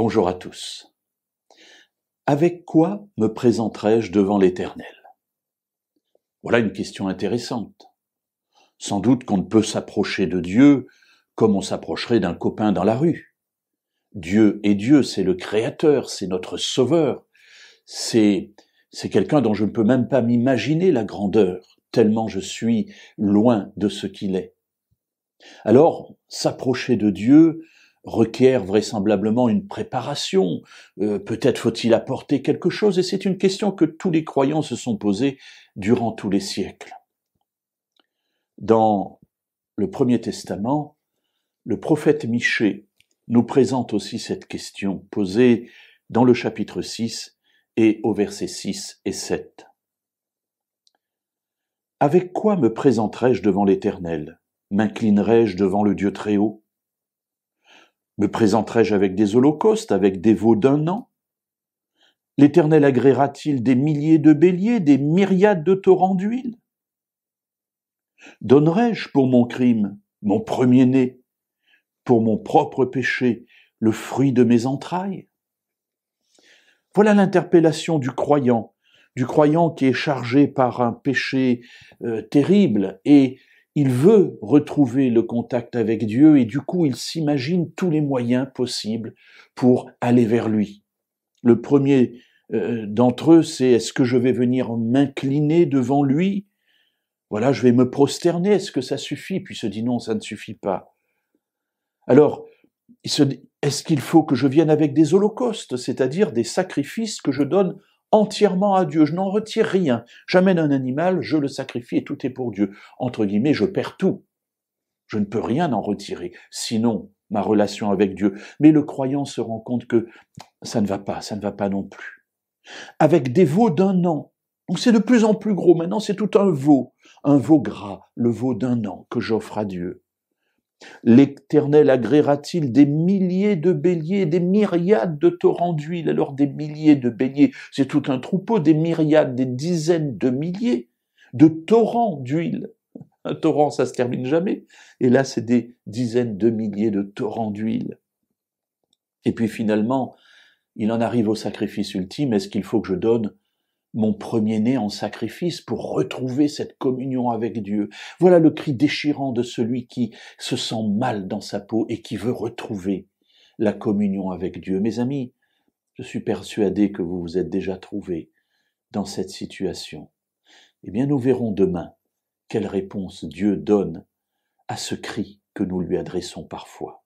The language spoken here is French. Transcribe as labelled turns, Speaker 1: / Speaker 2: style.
Speaker 1: Bonjour à tous. Avec quoi me présenterai-je devant l'Éternel? Voilà une question intéressante. Sans doute qu'on ne peut s'approcher de Dieu comme on s'approcherait d'un copain dans la rue. Dieu est Dieu, c'est le Créateur, c'est notre Sauveur. C'est quelqu'un dont je ne peux même pas m'imaginer la grandeur, tellement je suis loin de ce qu'il est. Alors, s'approcher de Dieu requiert vraisemblablement une préparation, peut-être faut-il apporter quelque chose, et c'est une question que tous les croyants se sont posées durant tous les siècles. Dans le Premier Testament, le prophète Michée nous présente aussi cette question posée dans le chapitre 6 et au verset 6 et 7. « Avec quoi me présenterai-je devant l'Éternel? M'inclinerai-je devant le Dieu très haut? Me présenterai-je avec des holocaustes, avec des veaux d'un an? L'Éternel agréera-t-il des milliers de béliers, des myriades de torrents d'huile? Donnerai-je pour mon crime mon premier-né, pour mon propre péché le fruit de mes entrailles? » Voilà l'interpellation du croyant qui est chargé par un péché terrible et il veut retrouver le contact avec Dieu et du coup il s'imagine tous les moyens possibles pour aller vers lui. Le premier d'entre eux, c'est: est-ce que je vais venir m'incliner devant lui? Voilà, je vais me prosterner, est-ce que ça suffit? Puis il se dit non, ça ne suffit pas. Alors, est-ce qu'il faut que je vienne avec des holocaustes, c'est-à-dire des sacrifices que je donne entièrement à Dieu? Je n'en retire rien. J'amène un animal, je le sacrifie et tout est pour Dieu. Entre guillemets, je perds tout. Je ne peux rien en retirer, sinon ma relation avec Dieu. Mais le croyant se rend compte que ça ne va pas non plus. Avec des veaux d'un an. Donc c'est de plus en plus gros. Maintenant, c'est tout un veau gras, le veau d'un an que j'offre à Dieu. L'Éternel agréera-t-il des milliers de béliers, des myriades de torrents d'huile? Alors des milliers de béliers, c'est tout un troupeau, des myriades, des dizaines de milliers de torrents d'huile. Un torrent, ça se termine jamais. Et là, c'est des dizaines de milliers de torrents d'huile. Et puis finalement, il en arrive au sacrifice ultime. Est-ce qu'il faut que je donne mon premier-né en sacrifice pour retrouver cette communion avec Dieu? Voilà le cri déchirant de celui qui se sent mal dans sa peau et qui veut retrouver la communion avec Dieu. Mes amis, je suis persuadé que vous vous êtes déjà trouvés dans cette situation. Eh bien, nous verrons demain quelle réponse Dieu donne à ce cri que nous lui adressons parfois.